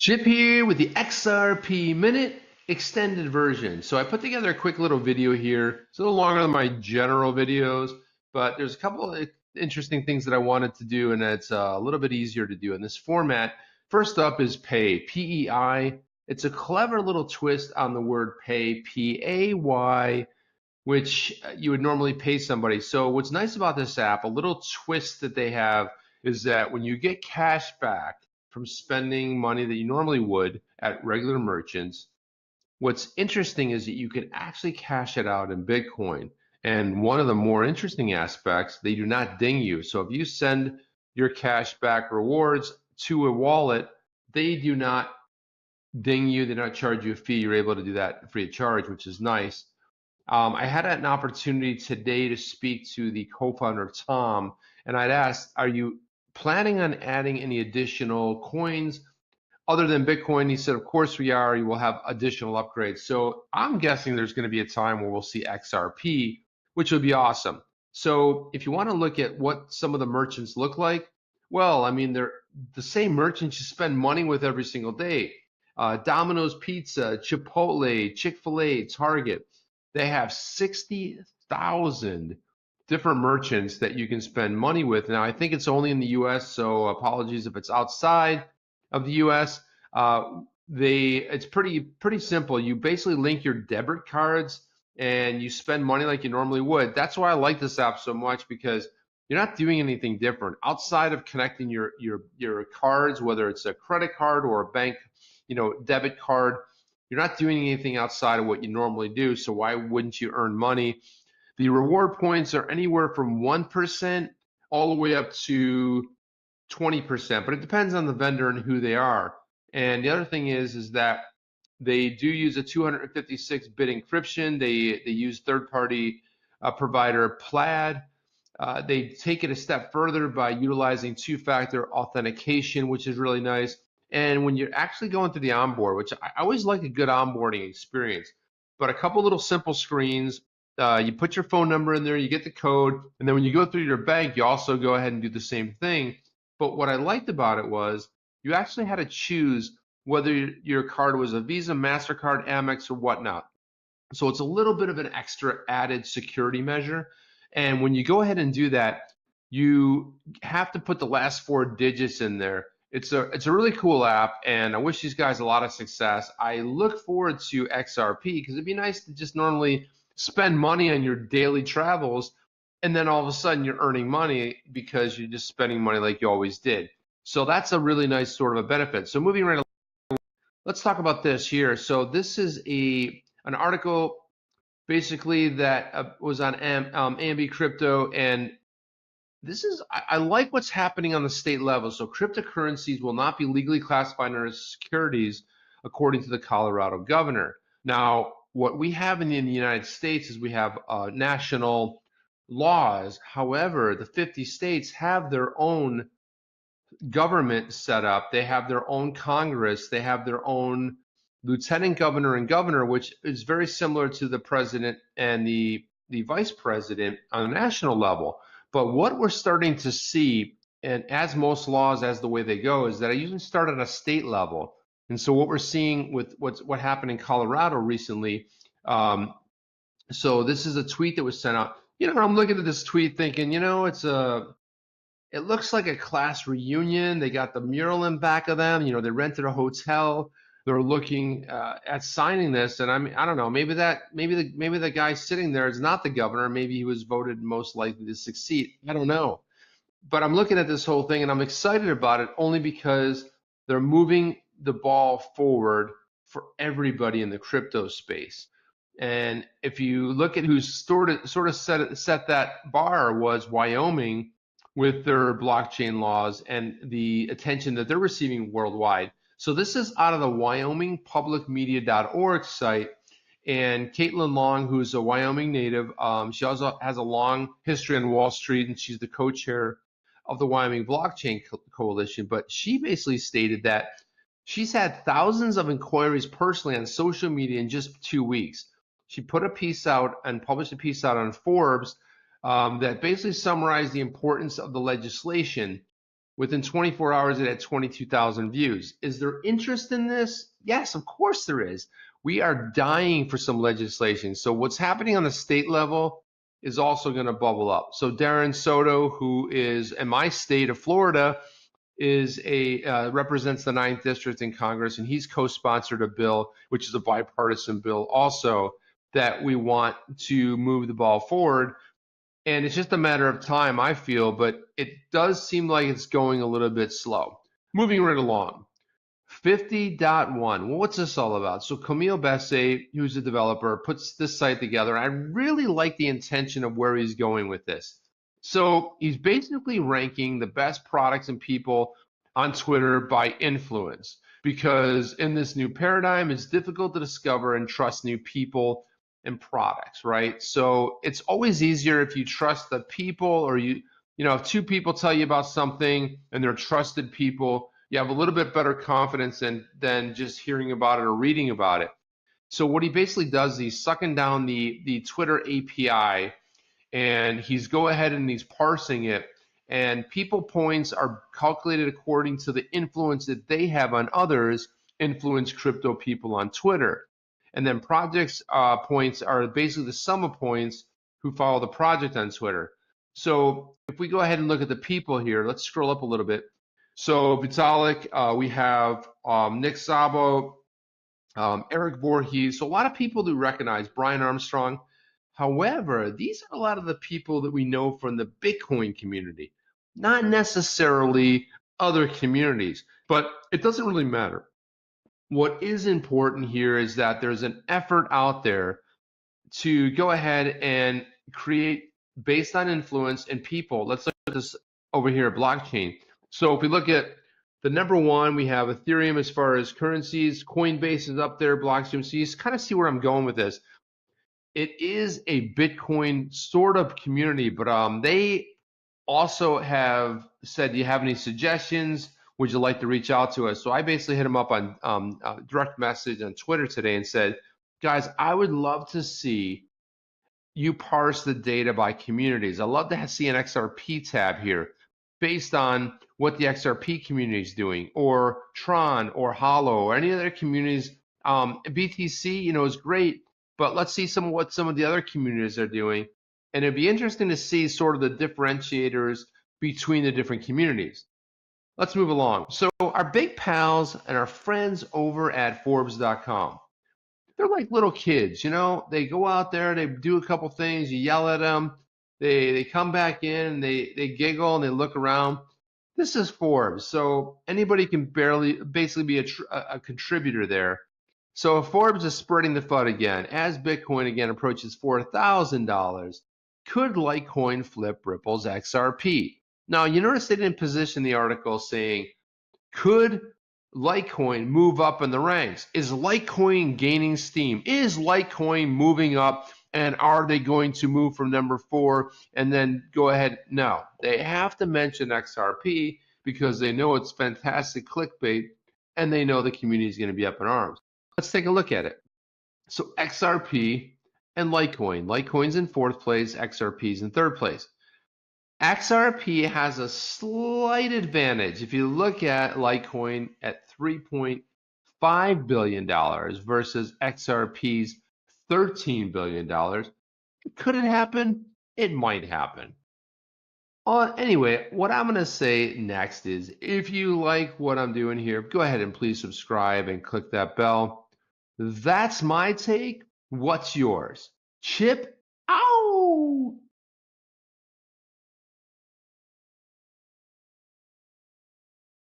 Chip here with the XRP Minute extended version. So I put together a quick little video here. It's a little longer than my general videos, but there's a couple of interesting things that I wanted to do, and it's a little bit easier to do in this format. First up is pay, PEI. It's a clever little twist on the word pay, PAY, which you would normally pay somebody. So what's nice about this app, a little twist that they have, is that when you get cash back from spending money that you normally would at regular merchants, what's interesting is that you can actually cash it out in Bitcoin. And one of the more interesting aspects, they do not ding you. So if you send your cash back rewards to a wallet, they do not ding you, they do not charge you a fee. You're able to do that free of charge, which is nice. I had an opportunity today to speak to the co-founder, Tom, and I'd asked, are you planning on adding any additional coins other than Bitcoin? He said, of course we are. You will have additional upgrades. So I'm guessing there's going to be a time where we'll see XRP, which would be awesome. So if you want to look at what some of the merchants look like, well, I mean, they're the same merchants you spend money with every single day. Domino's Pizza, Chipotle, Chick-fil-A, Target. They have 60,000 different merchants that you can spend money with. Now, I think it's only in the US, so apologies if it's outside of the US. It's pretty simple. You basically link your debit cards and you spend money like you normally would. That's why I like this app so much, because you're not doing anything different outside of connecting your cards, whether it's a credit card or a bank, debit card. You're not doing anything outside of what you normally do, so why wouldn't you earn money? The reward points are anywhere from 1% all the way up to 20%, but it depends on the vendor and who they are. And the other thing is that they do use a 256-bit encryption. They use third-party provider Plaid. They take it a step further by utilizing two-factor authentication, which is really nice. And when you're actually going through the onboard, which I always like a good onboarding experience, but a couple little simple screens, you put your phone number in there, you get the code, and then when you go through your bank, you also go ahead and do the same thing. But what I liked about it was you actually had to choose whether your card was a Visa, MasterCard, Amex, or whatnot. So it's a little bit of an extra added security measure. And when you go ahead and do that, you have to put the last 4 digits in there. It's a really cool app, and I wish these guys a lot of success. I look forward to XRP because it'd be nice to just normally spend money on your daily travels, and then all of a sudden you're earning money because you're just spending money like you always did. So that's a really nice sort of a benefit. So moving right along, let's talk about this here. So this is an article basically that was on Ambi Crypto, and I like what's happening on the state level. So cryptocurrencies will not be legally classified as securities, according to the Colorado governor. Now, what we have in the United States is we have national laws. However, the 50 states have their own government set up. They have their own Congress. They have their own lieutenant governor and governor, which is very similar to the president and the vice president on a national level. But what we're starting to see, and as most laws, as the way they go, is that I usually start at a state level. And so what we're seeing with what happened in Colorado recently, so this is a tweet that was sent out. I'm looking at this tweet thinking, it looks like a class reunion. They got the mural in back of them. They rented a hotel. They're looking at signing this, and I don't know. Maybe the guy sitting there is not the governor. Maybe he was voted most likely to succeed. I don't know. But I'm looking at this whole thing, and I'm excited about it only because they're moving the ball forward for everybody in the crypto space. And if you look at who's sort of set that bar, was Wyoming with their blockchain laws and the attention that they're receiving worldwide. So this is out of the WyomingPublicMedia.org site, and Caitlin Long, who's a Wyoming native, she also has a long history on Wall Street, and she's the co-chair of the Wyoming Blockchain Coalition. But she basically stated that she's had thousands of inquiries personally on social media in just 2 weeks. She put a piece out and published a piece out on Forbes that basically summarized the importance of the legislation. Within 24 hours, it had 22,000 views. Is there interest in this? Yes, of course there is. We are dying for some legislation. So what's happening on the state level is also going to bubble up. So Darren Soto, who is in my state of Florida, is represents the 9th district in Congress, and he's co-sponsored a bill, which is a bipartisan bill also, that we want to move the ball forward. And it's just a matter of time, I feel, but it does seem like it's going a little bit slow. Moving right along. 50.one. Well, what's this all about? So Camille Besse, who's a developer, puts this site together. I really like the intention of where he's going with this. So he's basically ranking the best products and people on Twitter by influence, because in this new paradigm, it's difficult to discover and trust new people and products, right? So it's always easier if you trust the people, or if two people tell you about something and they're trusted people, you have a little bit better confidence than just hearing about it or reading about it. So what he basically does is he's sucking down the Twitter API, and he's go ahead and he's parsing it, and people points are calculated according to the influence that they have on others, influence crypto people on Twitter. And then projects points are basically the sum of points who follow the project on Twitter. So if we go ahead and look at the people here, let's scroll up a little bit. So Vitalik, we have Nick Szabo, Eric Voorhees. So a lot of people do recognize Brian Armstrong. However, these are a lot of the people that we know from the Bitcoin community, not necessarily other communities, but it doesn't really matter. What is important here is that there's an effort out there to go ahead and create based on influence and people. Let's look at this over here, blockchain. So if we look at the number one, we have Ethereum as far as currencies. Coinbase is up there, blockchain. So you kind of see where I'm going with this. It is a Bitcoin sort of community, but they also have said, do you have any suggestions? Would you like to reach out to us? So I basically hit him up on direct message on Twitter today and said, guys, I would love to see you parse the data by communities. I'd love to see an XRP tab here based on what the XRP community is doing, or Tron or Hollow or any other communities. BTC, is great, but let's see what some of the other communities are doing. And it'd be interesting to see sort of the differentiators between the different communities. Let's move along. So our big pals and our friends over at Forbes.com, they're like little kids, they go out there, they do a couple things, you yell at them, they come back in, they giggle and they look around. This is Forbes, so anybody can basically be a contributor there. So Forbes is spreading the FUD again. As Bitcoin again approaches $4,000, could Litecoin flip Ripple's XRP? Now, you notice they didn't position the article saying, could Litecoin move up in the ranks? Is Litecoin gaining steam? Is Litecoin moving up? And are they going to move from number 4 and then go ahead? No, they have to mention XRP because they know it's fantastic clickbait and they know the community is going to be up in arms. Let's take a look at it. So XRP and Litecoin. Litecoin's in 4th place, XRP's in 3rd place. XRP has a slight advantage. If you look at Litecoin at $3.5 billion versus XRP's $13 billion, could it happen? It might happen. Anyway, what I'm going to say next is, if you like what I'm doing here, go ahead and please subscribe and click that bell. That's my take. What's yours? Chip